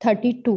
32।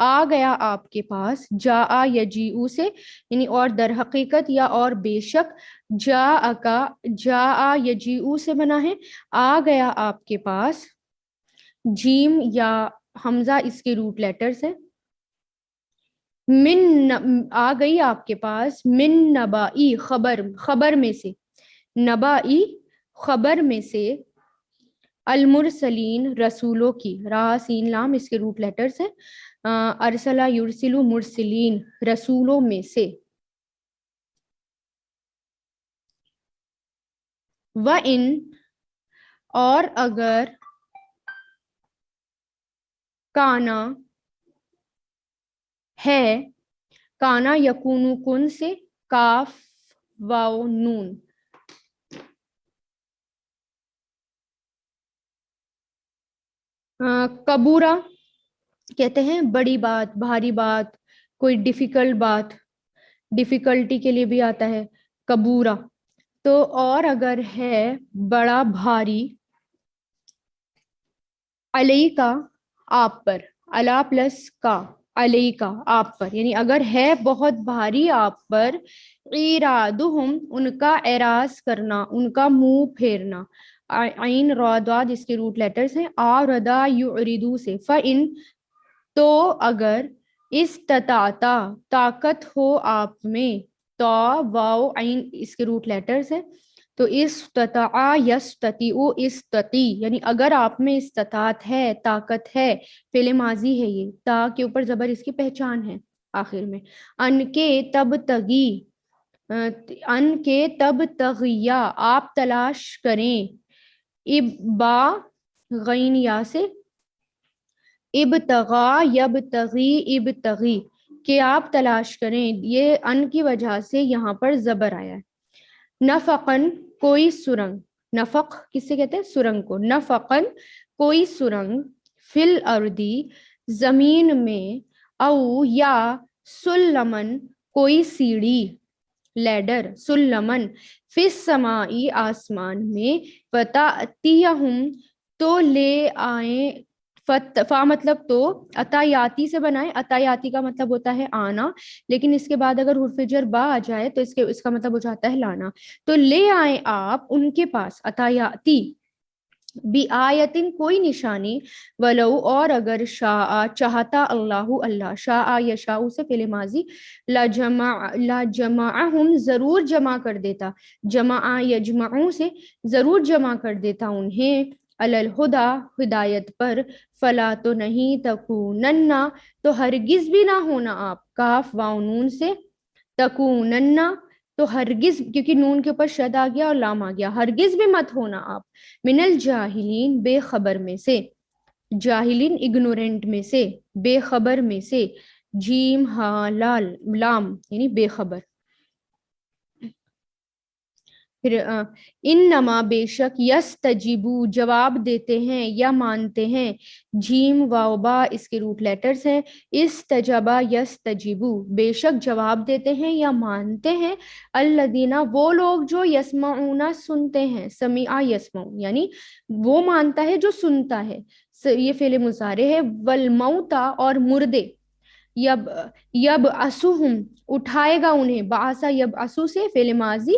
آ گیا آپ کے پاس، جا یجیء سے یعنی اور در حقیقت یا اور بے شک، جا یجیء سے بنا ہے آ گیا آپ کے پاس، جیم یا حمزہ اس کے روٹ لیٹرز ہے، آ گئی آپ کے پاس، من نبائی خبر میں سے، نبائی خبر میں سے، المرسلین رسولوں کی، را سین لام اس کے روٹ لیٹرز ہیں، ارسلہ یرسلو مرسلین رسولوں میں سے، وَإِن اور اگر، کانا ہے، کانا یکونو کن سے، کاف واو نون، کبورا کہتے ہیں بڑی بات، بھاری بات، کوئی ڈیفیکلٹ بات، ڈیفیکلٹی کے لیے بھی آتا ہے کبورا، تو اور اگر ہے بڑا بھاری، علیہ کا آپ پر، علا پلس کا، علیہ کا آپ پر، یعنی اگر ہے بہت بھاری آپ پر، ایرادہم ان کا اعراض کرنا، ان کا منہ پھیرنا، عین را داد اس کے روٹ لیٹرز ہیں، آردا یعرضو سے، فإن تو اگر، استطاعتا طاقت ہو آپ میں، تو واو عین اس کے روٹ لیٹرز ہیں، تو استطاع یستطیع استطیع یعنی اگر آپ میں استطاعت ہے، طاقت ہے، فعل ماضی ہے، یہ تا کے اوپر زبر اس کی پہچان ہے آخر میں، ان کے تب تگی، ان کے تب تغیا آپ تلاش کریں، ابا غین یا سے، ابتغا یبتغی ابتغی کہ آپ تلاش کریں، یہ ان کی وجہ سے یہاں پر زبر آیا ہے، نفقن کوئی سرنگ، نفق کس سے کہتے ہیں سرنگ کو، نفقن کوئی سرنگ، فل اردی زمین میں، او یا سلمن کوئی سیڑھی، لیڈر، سلمن، فی السمائی آسمان میں، فتاتیہم تو لے آئیں، فا مطلب تو، عطایاتی سے بنائیں، عطایاتی کا مطلب ہوتا ہے آنا، لیکن اس کے بعد اگر حرف جر با آ جائے تو اس کا مطلب ہو جاتا ہے لانا، تو لے آئیں آپ ان کے پاس، عطایاتی، بی آیتن کوئی نشانی، ولو اور اگر شاء چاہتا اللہ، اللہ شاء یشاء سے فعل ماضی، لجمعہم ضرور جمع کر دیتا، جمع یجمعوں سے ضرور جمع کر دیتا انہیں، علی الہدی ہدایت پر، فلا تو نہیں تکونن تو ہرگز بھی نہ ہونا آپ، کاف واو نون سے، تکونن تو ہرگز کیونکہ نون کے اوپر شد آ گیا اور لام آ گیا، ہرگز بھی مت ہونا آپ، من الجاہلین بے خبر میں سے، جاہلین اگنورینٹ میں سے، بے خبر میں سے، جیم ہا لال لام یعنی بے خبر، پھر انما بے شک، یستجیبو جواب دیتے ہیں یا مانتے ہیں، جیم واو با اس کے روٹ لیٹرز ہیں، استجابا یستجیبو بے شک جواب دیتے ہیں یا مانتے ہیں، الذین وہ لوگ جو یسمعون سنتے ہیں، سمیع یسمع یعنی وہ مانتا ہے جو سنتا ہے، یہ فعل مضارع ہے، والموتا اور مردے، یب اسوہم اٹھائے گا انہیں، بعثا یب اسو سے فعل ماضی،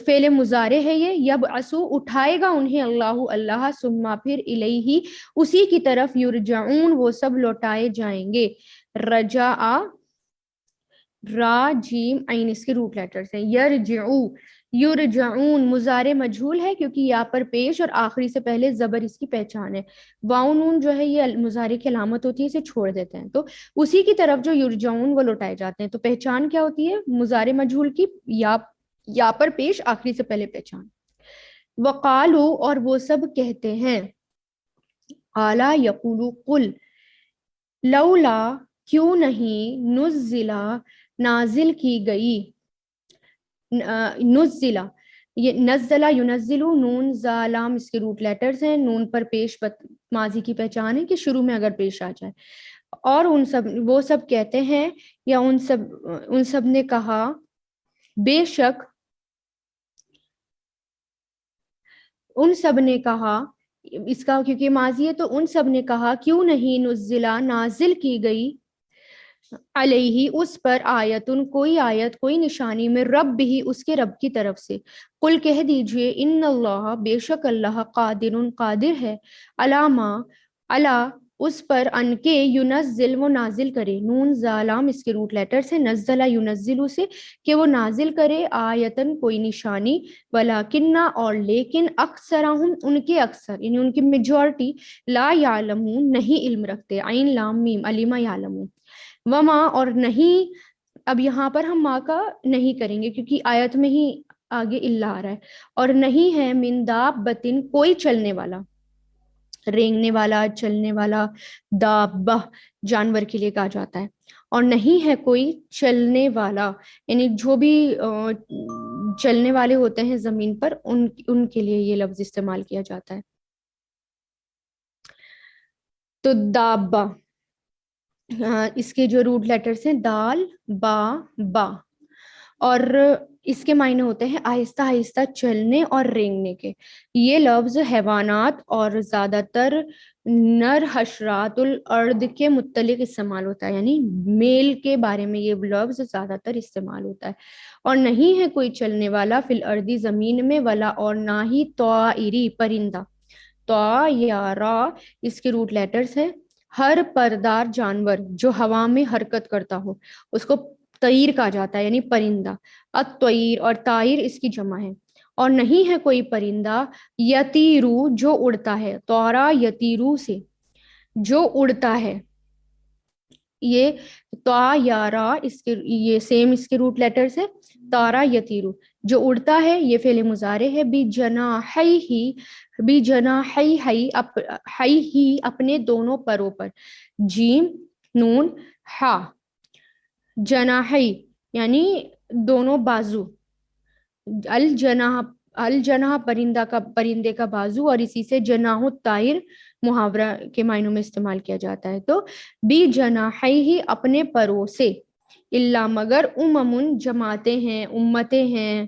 فعل مضارع ہے یہ، یب اسو اٹھائے گا انہیں اللہ اللہ، ثم پھر الیہ اسی کی طرف، یرجعون وہ سب لوٹائے جائیں گے، رجاء را جیم عین اس کے روٹ لیٹرز ہیں، یرجعو یرجعون مضارع مجہول ہے کیونکہ یا پر پیش اور آخری سے پہلے زبر اس کی پہچان ہے، واو نون جو ہے یہ مضارع کی علامت ہوتی ہے، اسے چھوڑ دیتے ہیں، تو اسی کی طرف جو یرجعون وہ لوٹائے جاتے ہیں، تو پہچان کیا ہوتی ہے مضارع مجہول کی، یا پر پیش آخری سے پہلے پہچان، وقالو اور وہ سب کہتے ہیں، قالا یقولو قل، لولا کیوں نہیں، نزلہ نازل کی گئی، نزلہ یہ نزلہ ینزلو، نون زالام اس کے روٹ لیٹرز ہیں، نون پر پیش ماضی کی پہچان ہے کہ شروع میں اگر پیش آ جائے، اور وہ سب کہتے ہیں یا ان سب نے کہا، بے شک ان سب نے کہا، اس کا کیونکہ ماضی ہے تو ان سب نے کہا کیوں نہیں نزلہ نازل کی گئی علیہ اس پر آیتن کوئی آیت کوئی نشانی میں رب بھی اس کے رب کی طرف سے. قل کہہ دیجئے ان اللہ بے شک اللہ قادر قادر ہے علامہ اللہ اس پر ان کے ینزل وہ نازل کرے. نون زالام اس کے روٹ لیٹر سے نزلہ ینزل سے کہ وہ نازل کرے آیتن کوئی نشانی ولیکنہ اور لیکن اکثرہم ان کے اکثر یعنی ان کی میجورٹی لا یعلمون نہیں علم رکھتے. عین لام میم علیما یعلمون. وما اور نہیں اب یہاں پر ہم ماں کا نہیں کریں گے کیونکہ آیت میں ہی آگے اللہ آ رہا ہے. اور نہیں ہے من دابتن کوئی چلنے والا رینگنے والا چلنے والا دابہ جانور کے لیے کہا جاتا ہے. اور نہیں ہے کوئی چلنے والا یعنی جو بھی چلنے والے ہوتے ہیں زمین پر ان کے لیے یہ لفظ استعمال کیا جاتا ہے. تو دابہ اس کے جو روٹ لیٹرز ہیں دال با با اور اس کے معنی ہوتے ہیں آہستہ آہستہ چلنے اور رینگنے کے. یہ لفظ حیوانات اور زیادہ تر نر حشرات الارض کے متعلق استعمال ہوتا ہے یعنی میل کے بارے میں یہ لفظ زیادہ تر استعمال ہوتا ہے. اور نہیں ہے کوئی چلنے والا فی الارض زمین میں ولا اور نہ ہی طائری پرندہ. طا یا را اس کے روٹ لیٹرز ہیں ہر پردار جانور جو ہوا میں حرکت کرتا ہو اس کو طیر کہا جاتا ہے یعنی پرندہ. الطیر اور طائر اس کی جمع ہے. اور نہیں ہے کوئی پرندہ یتیرو جو اڑتا ہے طورا یتیرو سے جو اڑتا ہے. یہ طا یا را اس کے یہ سیم اس کے روٹ لیٹرز ہے طارا یتیرو جو اڑتا ہے. یہ فعل مضارع ہے بی جناحی ہی اپنے دونوں پروں پر. جیم نون ہا جناحی یعنی دونوں بازو. الجناح پرندے کا بازو اور اسی سے جناح الطائر محاورہ کے معنوں میں استعمال کیا جاتا ہے. تو بی جناحی ہی اپنے پروں سے اللہ مگر اممن جماعتیں ہیں امتیں ہیں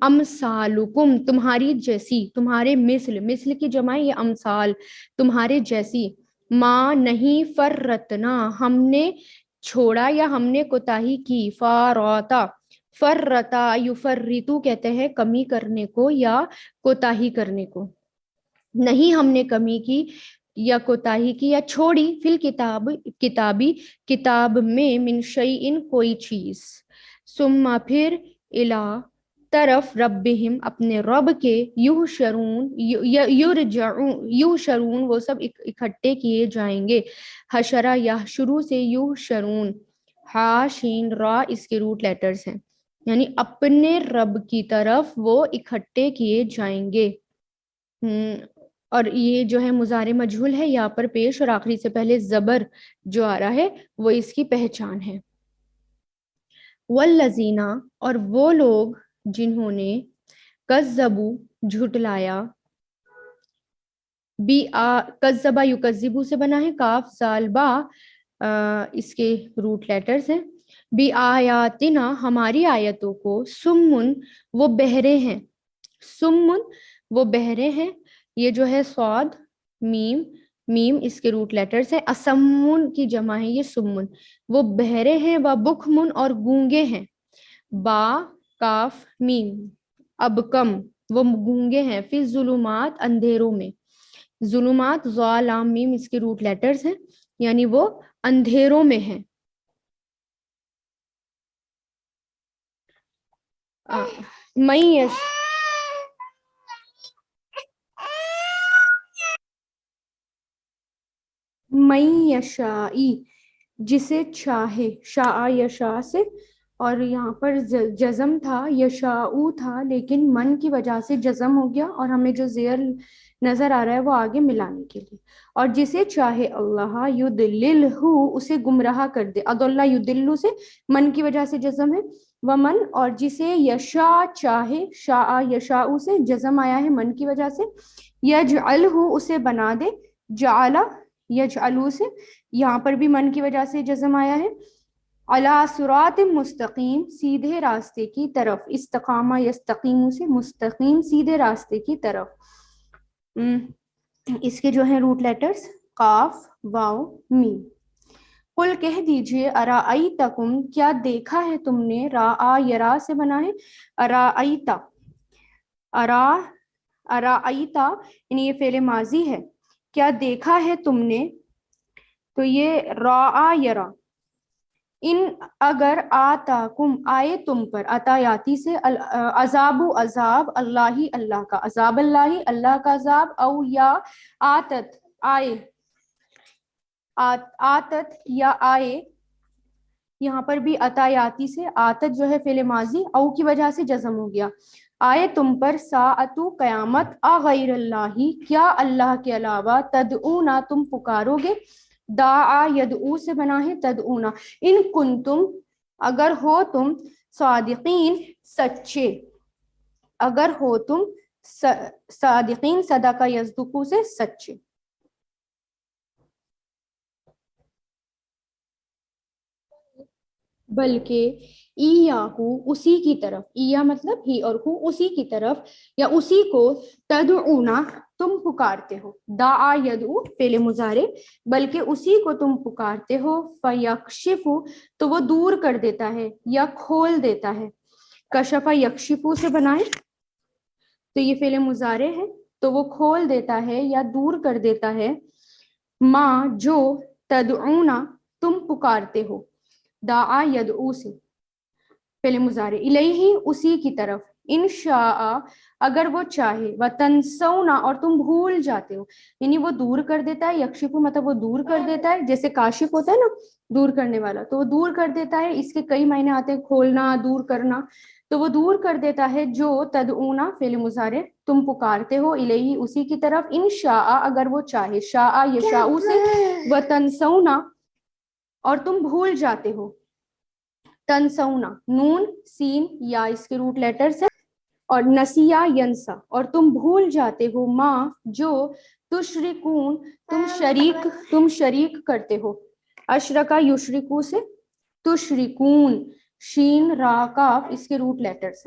امثالکم تمہاری جیسی تمہارے مثل کی جمع یہ امثال تمہارے جیسی. ما نہیں فرتنا ہم نے چھوڑا یا ہم نے کوتاہی کی. فرتا یفرتو کہتے ہیں کمی کرنے کو یا کوتاہی کرنے کو. نہیں ہم نے کمی کی یا کوتاہی کی یا چھوڑی فی کتاب میں من شیئن کوئی چیز. ثم پھر الی طرف ربہم اپنے رب کے یحشرون وہ سب اکٹھے کیے جائیں گے. حشرہ یا شروع سے یحشرون ہا شین را اس کے روٹ لیٹرز ہیں یعنی اپنے رب کی طرف وہ اکٹھے کیے جائیں گے. اور یہ جو ہے مضارع مجہول ہے یہاں پر پیش اور آخری سے پہلے زبر جو آ رہا ہے وہ اس کی پہچان ہے. والذین اور وہ لوگ جنہوں نے کذبوا جھٹلایا کذبا یکذبو سے بنا ہے کاف زال با اس کے روٹ لیٹرز ہیں. بی آیاتنا ہماری آیتوں کو سمن وہ بہرے ہیں سمن وہ بہرے ہیں. یہ جو ہے صاد میم اس کے روٹ لیٹرز ہیں. اسمن کی جمع ہے یہ سمن وہ بہرے ہیں. و بکمن اور گونگے ہیں. با کاف میم اب کم وہ گونگے ہیں. فی ظلمات اندھیروں میں. ظلمات ظا لام میم اس کے روٹ لیٹرز ہیں یعنی وہ اندھیروں میں ہیں. من یشائی جسے چاہے شاء یشاء سے اور یہاں پر جزم تھا یشاؤ تھا لیکن من کی وجہ سے جزم ہو گیا اور ہمیں جو زیر نظر آ رہا ہے وہ آگے ملانے کے لیے. اور جسے چاہے اللہ یدللہ اسے گمراہ کر دے. اضل یدلہ سے من کی وجہ سے جزم ہے. ومن اور جسے یشا چاہے شاء یشاء سے جزم آیا ہے من کی وجہ سے. یجعلہ اسے بنا دے. جعل یجعلو سے یہاں پر بھی من کی وجہ سے جزم آیا ہے. علی صراط مستقیم سیدھے راستے کی طرف. استقامہ یستقیم سے مستقیم سیدھے راستے کی طرف. اس کے جو ہیں روٹ لیٹرز قاف واو میم. قل کہہ دیجئے ارائیتکم کیا دیکھا ہے تم نے، راآ یرا سے بنا ہے، ارائیتا ارائیتا یعنی یہ فعل ماضی ہے، کیا دیکھا ہے تم نے، تو یہ راآ یرا. ان اگر آتاکم آئے تم پر، عطایاتی سے عذاب عذاب اللہ اللہ کا عذاب، اللہ اللہ کا عذاب، او یا آتت آئے، آتت یا آئے، یہاں پر بھی عطایاتی سے آتت جو ہے فعل ماضی او کی وجہ سے جزم ہو گیا، آئے تم پر ساعتو قیامت، غیر اللہ کیا اللہ کے علاوہ، تدعونا تم پکارو گے، دعا یدعو سے بنا ہے تدعونا، ان کنتم اگر ہو تم، صادقین سچے، اگر ہو تم صادقین صدقہ یصدقو سے سچے. بلکہ ایاہو اسی کی طرف، ایا مطلب ہی اور ہو اسی کی طرف، یا اسی کو، تدعونا تم پکارتے ہو، دعا یدعو فعل مضارع، بلکہ اسی کو تم پکارتے ہو، فیکشف تو وہ دور کر دیتا ہے یا کھول دیتا ہے، کشف یکشف سے بنائے تو یہ فعل مضارع ہے، تو وہ کھول دیتا ہے یا دور کر دیتا ہے، ما جو، تدعونا تم پکارتے ہو، دعا یدعو سے فعل مضارع، الیہ اسی کی طرف، انشاء اگر وہ چاہے، وتنسونا اور تم بھول جاتے ہو، یعنی وہ دور کر دیتا ہے، یکشف مطلب وہ دور کر دیتا ہے، جیسے کاشف ہوتا ہے نا دور کرنے والا، تو وہ دور کر دیتا ہے، اس کے کئی معنی آتے ہیں، کھولنا، دور کرنا، تو وہ دور کر دیتا ہے جو، تدعونا فعل مضارع تم پکارتے ہو، الیہ اسی کی طرف، انشاء اگر وہ چاہے، شاء یشاء سے، وتنسونا اور تم بھول جاتے ہو، تنسونا نون سین یا اس کے روٹ لیٹرز ہیں، اور نسیا ینسا اور تم بھول جاتے ہو، ماں جو، تشرکون تم شریک کرتے ہو، اشرکا یشرکو سے، تشرکون شین را کاف اس کے روٹ لیٹرز